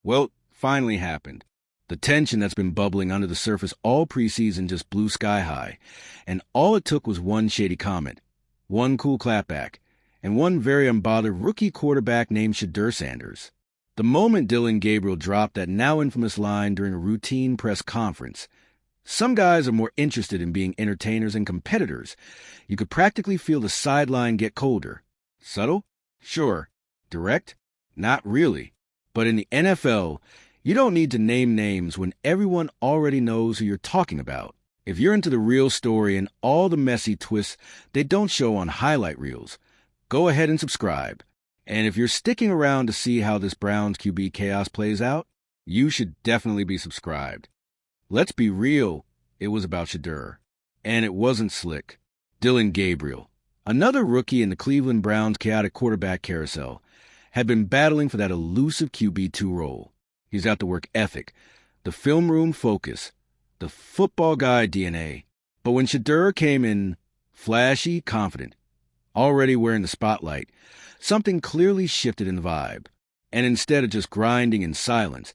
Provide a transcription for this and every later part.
Well, finally happened. The tension that's been bubbling under the surface all preseason just blew sky high, and all it took was one shady comment, one cool clapback, and one very unbothered rookie quarterback named Shedeur Sanders. The moment Dillon Gabriel dropped that now infamous line during a routine press conference, some guys are more interested in being entertainers and competitors. You could practically feel the sideline get colder. Subtle? Sure. Direct? Not really. But in the NFL, you don't need to name names when everyone already knows who you're talking about. If you're into the real story and all the messy twists they don't show on highlight reels, go ahead and subscribe. And if you're sticking around to see how this Browns QB chaos plays out, you should definitely be subscribed. Let's be real, it was about Shedeur. And it wasn't slick. Dillon Gabriel, another rookie in the Cleveland Browns' chaotic quarterback carousel, had been battling for that elusive QB2 role. He's got the work ethic, the film room focus, the football guy DNA. But when Shedeur came in flashy, confident, already wearing the spotlight, something clearly shifted in the vibe. And instead of just grinding in silence,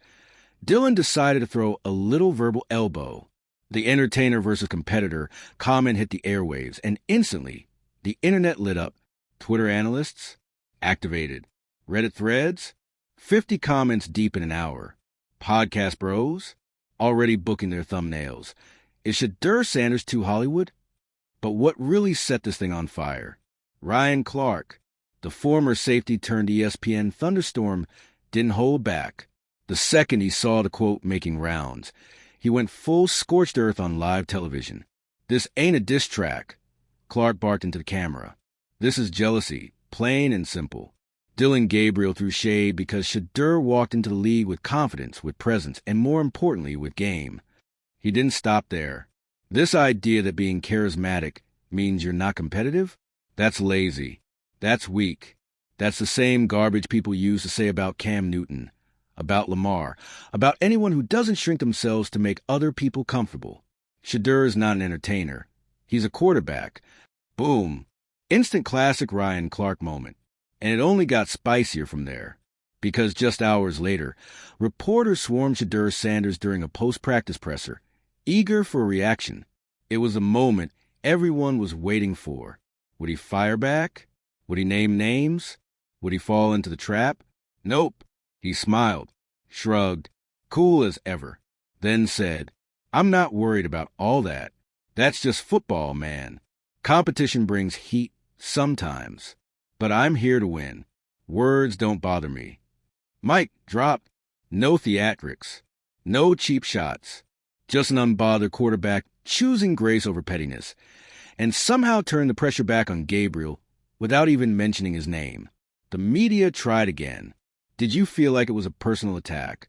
Dillon decided to throw a little verbal elbow. The entertainer versus competitor comment hit the airwaves, and instantly, the internet lit up. Twitter analysts activated. Reddit threads 50 comments deep in an hour. Podcast bros already booking their thumbnails. Is Shedeur Sanders too Hollywood? But what really set this thing on fire? Ryan Clark, the former safety turned ESPN thunderstorm, didn't hold back. The second he saw the quote making rounds, he went full scorched earth on live television. This ain't a diss track, Clark barked into the camera. This is jealousy, plain and simple. Dillon Gabriel threw shade because Shedeur walked into the league with confidence, with presence, and more importantly, with game. He didn't stop there. This idea that being charismatic means you're not competitive? That's lazy. That's weak. That's the same garbage people use to say about Cam Newton, about Lamar, about anyone who doesn't shrink themselves to make other people comfortable. Shedeur is not an entertainer. He's a quarterback. Boom. Instant classic Ryan Clark moment. And it only got spicier from there, because just hours later, reporters swarmed Shedeur Sanders during a post-practice presser, eager for a reaction. It was a moment everyone was waiting for. Would he fire back? Would he name names? Would he fall into the trap? Nope. He smiled, shrugged, cool as ever, then said, "I'm not worried about all that. That's just football, man. Competition brings heat sometimes. But I'm here to win. Words don't bother me." Mic drop. No theatrics. No cheap shots. Just an unbothered quarterback choosing grace over pettiness. And somehow turned the pressure back on Gabriel without even mentioning his name. The media tried again. Did you feel like it was a personal attack?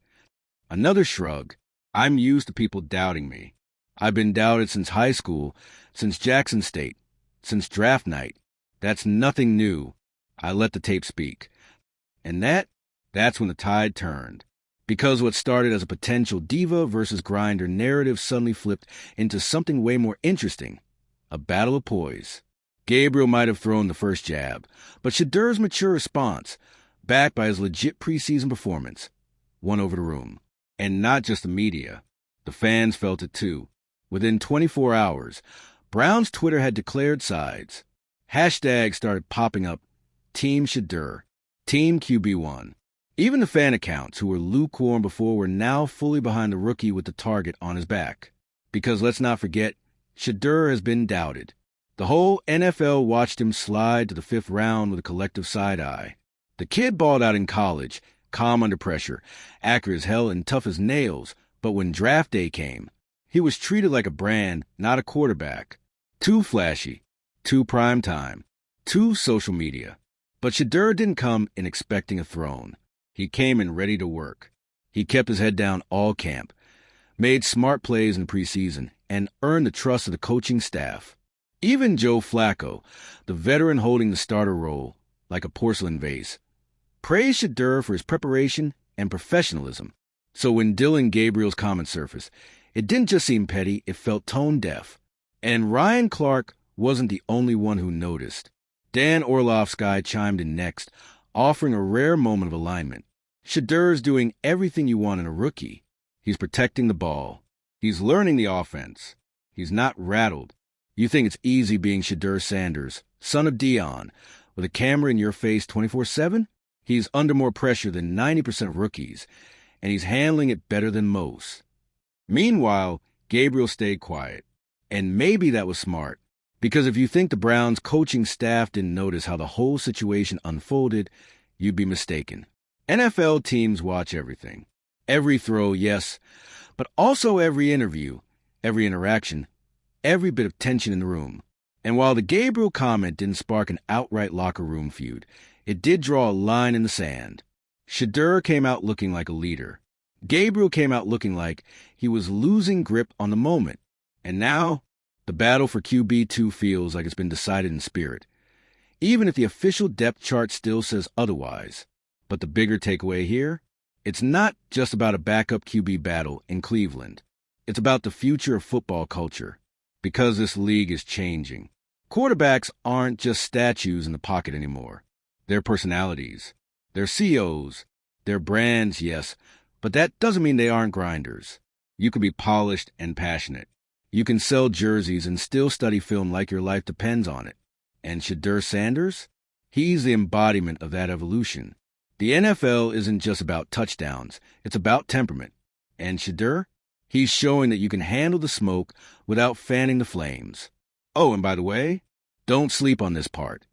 Another shrug. I'm used to people doubting me. I've been doubted since high school, since Jackson State, since draft night. That's nothing new. I let the tape speak. And that's when the tide turned. Because what started as a potential diva versus grinder narrative suddenly flipped into something way more interesting. A battle of poise. Gabriel might have thrown the first jab, but Shedeur's mature response, backed by his legit preseason performance, won over the room. And not just the media. The fans felt it too. Within 24 hours, Brown's Twitter had declared sides. Hashtags started popping up. Team Shedeur. Team QB1. Even the fan accounts who were lukewarm before were now fully behind the rookie with the target on his back. Because let's not forget, Shedeur has been doubted. The whole NFL watched him slide to the 5th round with a collective side eye. The kid balled out in college, calm under pressure, accurate as hell and tough as nails, but when draft day came, he was treated like a brand, not a quarterback. Too flashy, too prime time, too social media. But Shedeur didn't come in expecting a throne. He came in ready to work. He kept his head down all camp, made smart plays in preseason, and earned the trust of the coaching staff. Even Joe Flacco, the veteran holding the starter role like a porcelain vase, praised Shedeur for his preparation and professionalism. So when Dillon Gabriel's comment surfaced, it didn't just seem petty, it felt tone-deaf. And Ryan Clark wasn't the only one who noticed. Dan Orlov's guy chimed in next, offering a rare moment of alignment. Shedeur's doing everything you want in a rookie. He's protecting the ball. He's learning the offense. He's not rattled. You think it's easy being Shedeur Sanders, son of Dion, with a camera in your face 24/7? He's under more pressure than 90% of rookies, and he's handling it better than most. Meanwhile, Gabriel stayed quiet. And maybe that was smart, because if you think the Browns' coaching staff didn't notice how the whole situation unfolded, you'd be mistaken. NFL teams watch everything. Every throw, yes, but also every interview, every interaction, every bit of tension in the room. And while the Gabriel comment didn't spark an outright locker room feud, it did draw a line in the sand. Shedeur came out looking like a leader. Gabriel came out looking like he was losing grip on the moment. And now, the battle for QB2 feels like it's been decided in spirit, even if the official depth chart still says otherwise. But the bigger takeaway here? It's not just about a backup QB battle in Cleveland. It's about the future of football culture, because this league is changing. Quarterbacks aren't just statues in the pocket anymore. They're personalities. They're CEOs. They're brands, yes, but that doesn't mean they aren't grinders. You can be polished and passionate. You can sell jerseys and still study film like your life depends on it. And Shedeur Sanders? He's the embodiment of that evolution. The NFL isn't just about touchdowns. It's about temperament. And Shedeur? He's showing that you can handle the smoke without fanning the flames. Oh, and by the way, don't sleep on this part.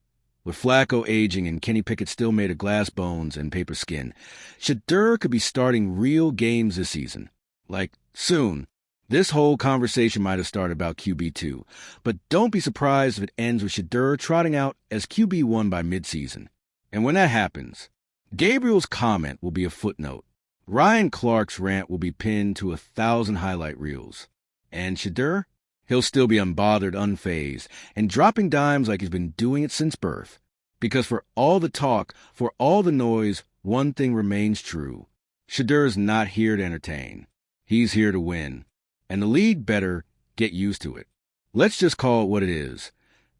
With Flacco aging and Kenny Pickett still made of glass bones and paper skin, Shedeur could be starting real games this season. Like, soon. This whole conversation might have started about QB2, but don't be surprised if it ends with Shedeur trotting out as QB1 by midseason. And when that happens, Gabriel's comment will be a footnote. Ryan Clark's rant will be pinned to 1,000 highlight reels. And Shedeur? He'll still be unbothered, unfazed, and dropping dimes like he's been doing it since birth. Because for all the talk, for all the noise, one thing remains true. Shedeur's not here to entertain. He's here to win. And the league better get used to it. Let's just call it what it is.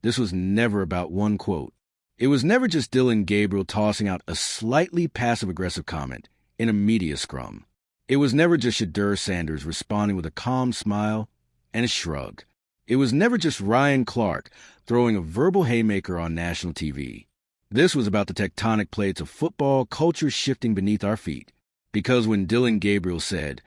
This was never about one quote. It was never just Dillon Gabriel tossing out a slightly passive-aggressive comment in a media scrum. It was never just Shedeur Sanders responding with a calm smile and a shrug. It was never just Ryan Clark throwing a verbal haymaker on national TV. This was about the tectonic plates of football culture shifting beneath our feet. Because when Dillon Gabriel said,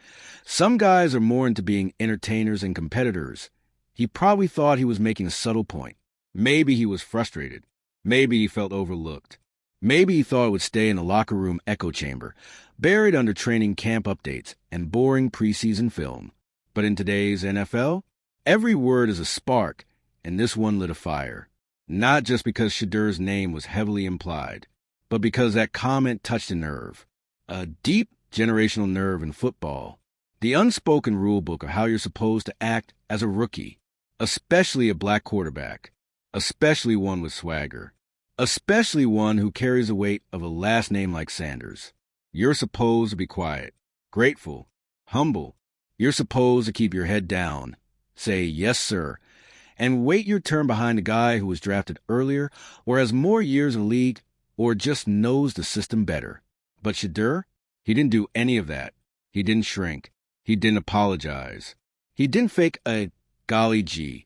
"Some guys are more into being entertainers and competitors," he probably thought he was making a subtle point. Maybe he was frustrated. Maybe he felt overlooked. Maybe he thought it would stay in the locker room echo chamber, buried under training camp updates and boring preseason film. But in today's NFL, every word is a spark, and this one lit a fire. Not just because Shedeur's name was heavily implied, but because that comment touched a nerve. A deep generational nerve in football. The unspoken rule book of how you're supposed to act as a rookie, especially a black quarterback, especially one with swagger, especially one who carries the weight of a last name like Sanders. You're supposed to be quiet, grateful, humble. You're supposed to keep your head down, say yes sir, and wait your turn behind a guy who was drafted earlier or has more years in the league or just knows the system better. But Shedeur, he didn't do any of that. He didn't shrink. He didn't apologize. He didn't fake a golly gee,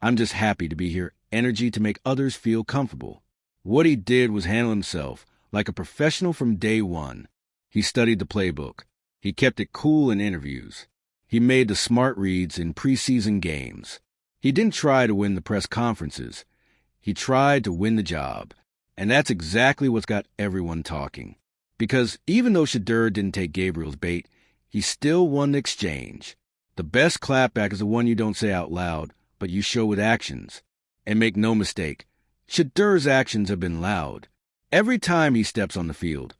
I'm just happy to be here energy to make others feel comfortable. What he did was handle himself like a professional from day one. He studied the playbook. He kept it cool in interviews. He made the smart reads in preseason games. He didn't try to win the press conferences. He tried to win the job. And that's exactly what's got everyone talking. Because even though Shedeur didn't take Gabriel's bait, he still won the exchange. The best clapback is the one you don't say out loud, but you show with actions. And make no mistake, Shedeur's actions have been loud. Every time he steps on the field,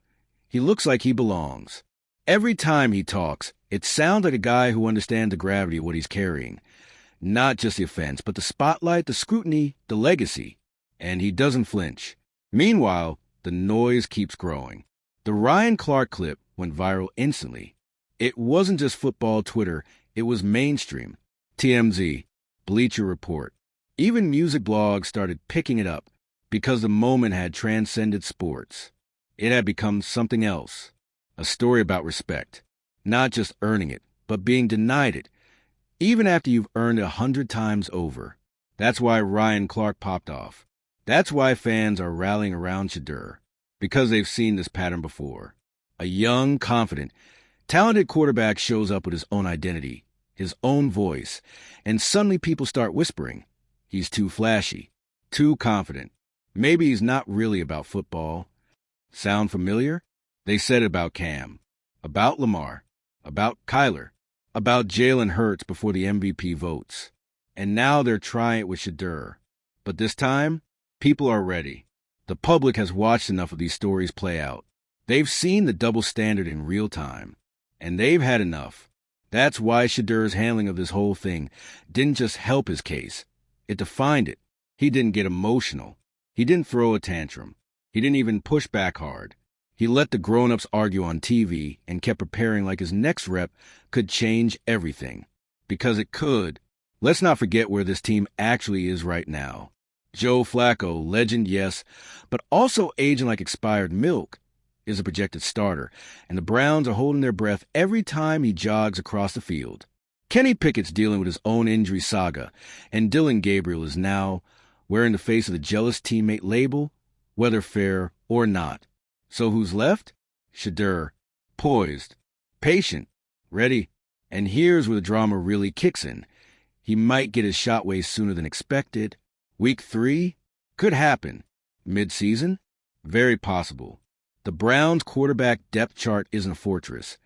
he looks like he belongs. Every time he talks, it sounds like a guy who understands the gravity of what he's carrying. Not just the offense, but the spotlight, the scrutiny, the legacy. And he doesn't flinch. Meanwhile, the noise keeps growing. The Ryan Clark clip went viral instantly. It wasn't just football Twitter, it was mainstream. TMZ, Bleacher Report. Even music blogs started picking it up because the moment had transcended sports. It had become something else. A story about respect. Not just earning it, but being denied it, even after you've earned it 100 times over. That's why Ryan Clark popped off. That's why fans are rallying around Shedeur, because they've seen this pattern before. A young, confident, talented quarterback shows up with his own identity, his own voice, and suddenly people start whispering. He's too flashy, too confident. Maybe he's not really about football. Sound familiar? They said it about Cam, about Lamar, about Kyler, about Jalen Hurts before the MVP votes. And now they're trying it with Shedeur. But this time, people are ready. The public has watched enough of these stories play out. They've seen the double standard in real time. And they've had enough. That's why Shedeur's handling of this whole thing didn't just help his case. It defined it. He didn't get emotional. He didn't throw a tantrum. He didn't even push back hard. He let the grown-ups argue on TV and kept preparing like his next rep could change everything. Because it could. Let's not forget where this team actually is right now. Joe Flacco, legend, yes, but also aging like expired milk, is a projected starter, and the Browns are holding their breath every time he jogs across the field. Kenny Pickett's dealing with his own injury saga, and Dillon Gabriel is now wearing the face of the jealous teammate label, whether fair or not. So who's left? Shedeur, poised, patient, ready. And here's where the drama really kicks in. He might get his shot way sooner than expected. Week 3? Could happen. Mid-season? Very possible. The Browns' quarterback depth chart isn't a fortress.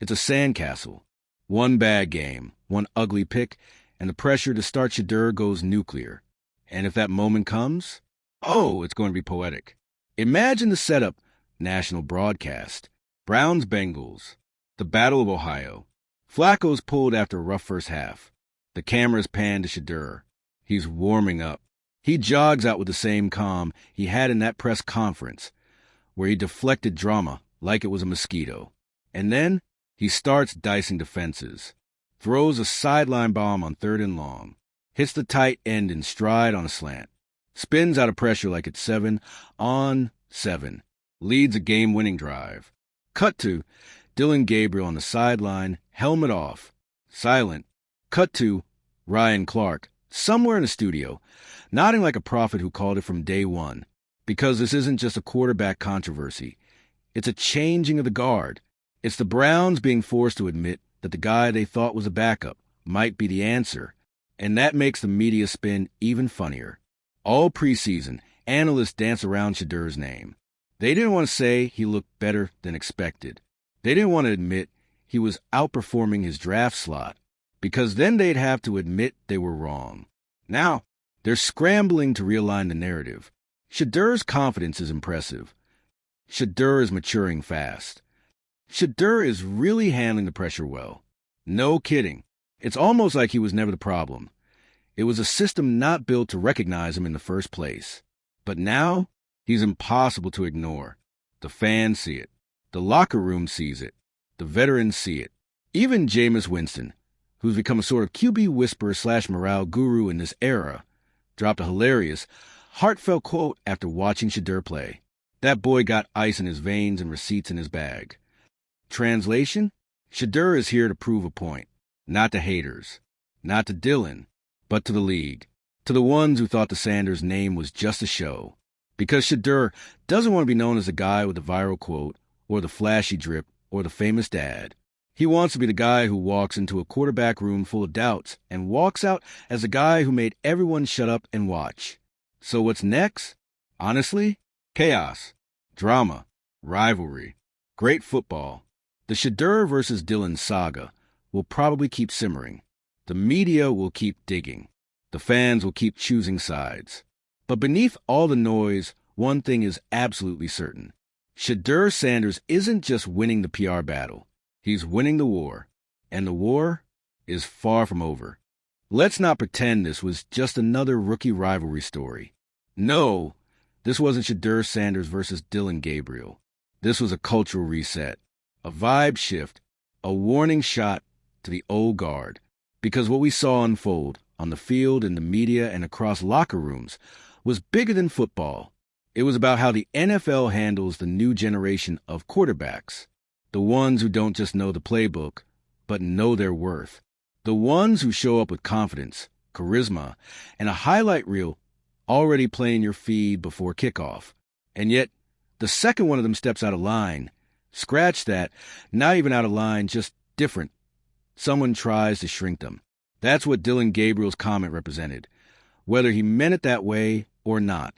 It's a sandcastle. One bad game, one ugly pick, and the pressure to start Shedeur goes nuclear. And if that moment comes, it's going to be poetic. Imagine the setup. National broadcast. Browns-Bengals. The Battle of Ohio. Flacco's pulled after a rough first half. The cameras pan to Shedeur. He's warming up. He jogs out with the same calm he had in that press conference, where he deflected drama like it was a mosquito. And then he starts dicing defenses. Throws a sideline bomb on 3rd and long. Hits the tight end in stride on a slant. Spins out of pressure like it's 7 on 7. Leads a game-winning drive. Cut to Dillon Gabriel on the sideline, helmet off, silent. Cut to Ryan Clark, somewhere in the studio, nodding like a prophet who called it from day one. Because this isn't just a quarterback controversy. It's a changing of the guard. It's the Browns being forced to admit that the guy they thought was a backup might be the answer. And that makes the media spin even funnier. All preseason, analysts dance around Shedeur's name. They didn't want to say he looked better than expected. They didn't want to admit he was outperforming his draft slot, because then they'd have to admit they were wrong. Now, they're scrambling to realign the narrative. Shedeur's confidence is impressive. Shedeur is maturing fast. Shedeur is really handling the pressure well. No kidding. It's almost like he was never the problem. It was a system not built to recognize him in the first place. But now, he's impossible to ignore. The fans see it. The locker room sees it. The veterans see it. Even Jameis Winston, who's become a sort of QB whisperer / morale guru in this era, dropped a hilarious, heartfelt quote after watching Shedeur play. That boy got ice in his veins and receipts in his bag. Translation? Shedeur is here to prove a point. Not to haters. Not to Dillon. But to the league. To the ones who thought the Sanders name was just a show. Because Shedeur doesn't want to be known as the guy with the viral quote, or the flashy drip, or the famous dad. He wants to be the guy who walks into a quarterback room full of doubts and walks out as the guy who made everyone shut up and watch. So what's next? Honestly, chaos, drama, rivalry, great football. The Shedeur versus Dillon saga will probably keep simmering. The media will keep digging. The fans will keep choosing sides. But beneath all the noise, one thing is absolutely certain. Shedeur Sanders isn't just winning the PR battle. He's winning the war. And the war is far from over. Let's not pretend this was just another rookie rivalry story. No, this wasn't Shedeur Sanders versus Dillon Gabriel. This was a cultural reset, a vibe shift, a warning shot to the old guard. Because what we saw unfold on the field, in the media, and across locker rooms was bigger than football. It was about how the NFL handles the new generation of quarterbacks. The ones who don't just know the playbook, but know their worth. The ones who show up with confidence, charisma, and a highlight reel already playing your feed before kickoff. And yet, the second one of them steps out of line. Scratch that, not even out of line, just different. Someone tries to shrink them. That's what Dillon Gabriel's comment represented, whether he meant it that way or not.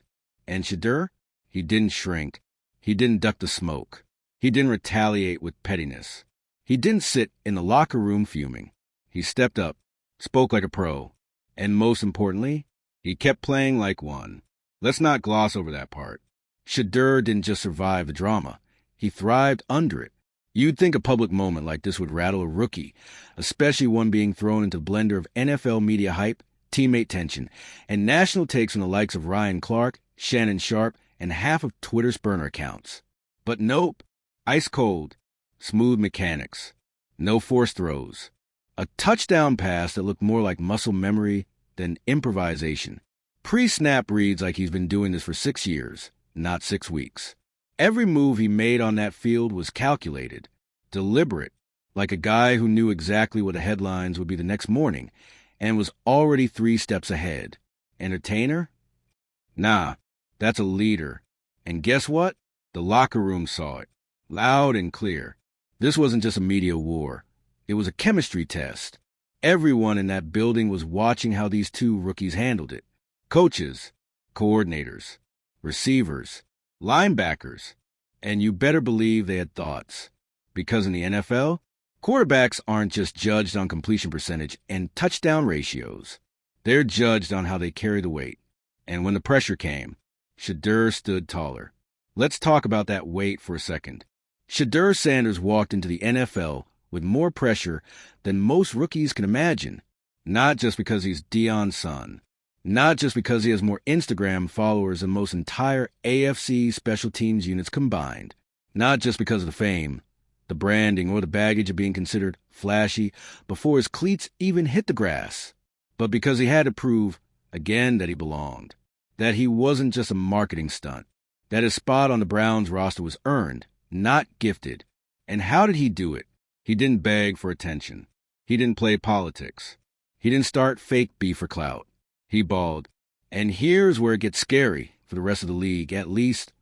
And Shedeur, he didn't shrink. He didn't duck the smoke. He didn't retaliate with pettiness. He didn't sit in the locker room fuming. He stepped up, spoke like a pro, and most importantly, he kept playing like one. Let's not gloss over that part. Shedeur didn't just survive the drama. He thrived under it. You'd think a public moment like this would rattle a rookie, especially one being thrown into the blender of NFL media hype, teammate tension, and national takes from the likes of Ryan Clark, Shannon Sharp, and half of Twitter's burner accounts. But nope. Ice cold. Smooth mechanics. No forced throws. A touchdown pass that looked more like muscle memory than improvisation. Pre-snap reads like he's been doing this for 6 years, not 6 weeks. Every move he made on that field was calculated, deliberate, like a guy who knew exactly what the headlines would be the next morning and was already 3 steps ahead. Entertainer? Nah, that's a leader. And guess what? The locker room saw it, loud and clear. This wasn't just a media war. It was a chemistry test. Everyone in that building was watching how these two rookies handled it. Coaches, coordinators, receivers, linebackers, and you better believe they had thoughts. Because in the NFL, quarterbacks aren't just judged on completion percentage and touchdown ratios. They're judged on how they carry the weight. And when the pressure came, Shedeur stood taller. Let's talk about that weight for a second. Shedeur Sanders walked into the NFL with more pressure than most rookies can imagine. Not just because he's Dion's son. Not just because he has more Instagram followers than most entire AFC special teams units combined. Not just because of the fame, the branding, or the baggage of being considered flashy before his cleats even hit the grass. But because he had to prove, again, that he belonged. That he wasn't just a marketing stunt. That his spot on the Browns roster was earned, not gifted. And how did he do it? He didn't beg for attention. He didn't play politics. He didn't start fake beef for clout. He balled. And here's where it gets scary for the rest of the league. At least,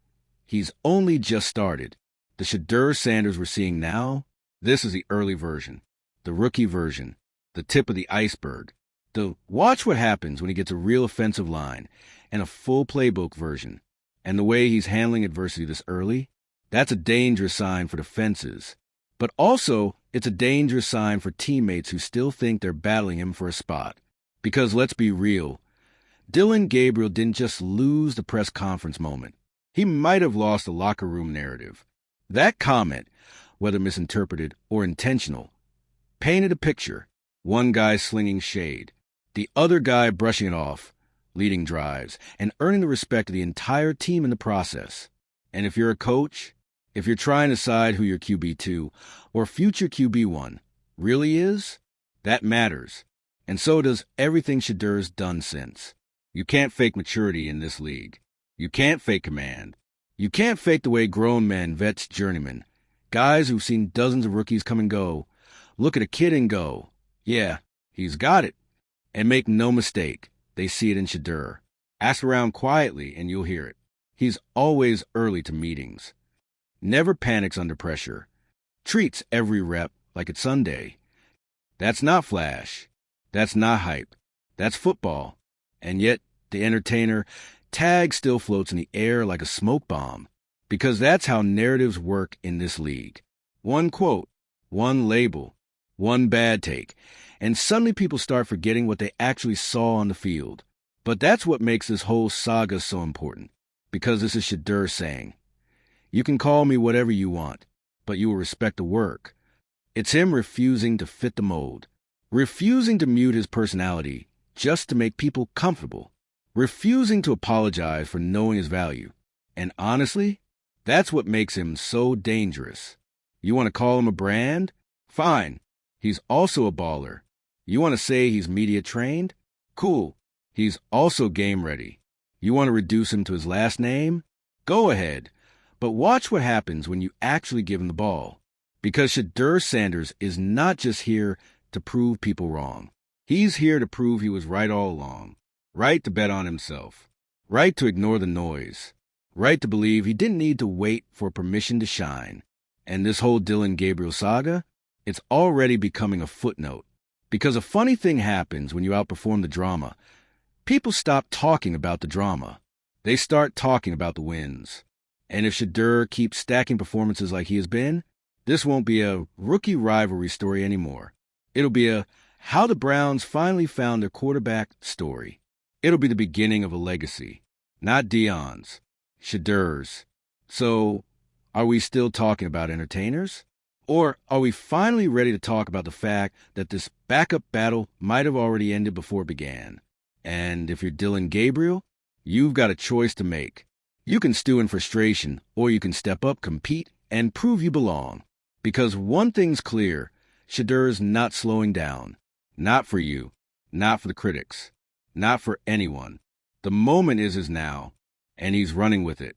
he's only just started. The Shedeur Sanders we're seeing now, this is the early version. The rookie version. The tip of the iceberg. The watch what happens when he gets a real offensive line and a full playbook version. And the way he's handling adversity this early, that's a dangerous sign for defenses. But also, it's a dangerous sign for teammates who still think they're battling him for a spot. Because let's be real, Dillon Gabriel didn't just lose the press conference moment. He might have lost the locker room narrative. That comment, whether misinterpreted or intentional, painted a picture. One guy slinging shade, the other guy brushing it off, leading drives, and earning the respect of the entire team in the process. And if you're a coach, if you're trying to decide who your QB2 or future QB1 really is, that matters. And so does everything Shedeur's done since. You can't fake maturity in this league. You can't fake command. You can't fake the way grown men, vets, journeymen, guys who've seen dozens of rookies come and go, look at a kid and go, yeah, he's got it. And make no mistake, they see it in Shedeur. Ask around quietly and you'll hear it. He's always early to meetings. Never panics under pressure. Treats every rep like it's Sunday. That's not flash. That's not hype. That's football. And yet, the entertainer tag still floats in the air like a smoke bomb. Because that's how narratives work in this league. One quote, one label, one bad take, and suddenly people start forgetting what they actually saw on the field. But that's what makes this whole saga so important. Because this is Shedeur saying, you can call me whatever you want, but you will respect the work. It's him refusing to fit the mold. Refusing to mute his personality just to make people comfortable. Refusing to apologize for knowing his value. And honestly, that's what makes him so dangerous. You want to call him a brand? Fine. He's also a baller. You want to say he's media trained? Cool. He's also game ready. You want to reduce him to his last name? Go ahead. But watch what happens when you actually give him the ball. Because Shedeur Sanders is not just here to prove people wrong. He's here to prove he was right all along. Right to bet on himself. Right to ignore the noise. Right to believe he didn't need to wait for permission to shine. And this whole Dillon Gabriel saga, it's already becoming a footnote. Because a funny thing happens when you outperform the drama. People stop talking about the drama. They start talking about the wins. And if Shedeur keeps stacking performances like he has been, this won't be a rookie rivalry story anymore. It'll be a how the Browns finally found their quarterback story. It'll be the beginning of a legacy. Not Deion's. Shedeur's. So, are we still talking about entertainers? Or are we finally ready to talk about the fact that this backup battle might have already ended before it began? And if you're Dillon Gabriel, you've got a choice to make. You can stew in frustration, or you can step up, compete, and prove you belong. Because one thing's clear, Shedeur's not slowing down. Not for you. Not for the critics. Not for anyone. The moment is his now, and he's running with it.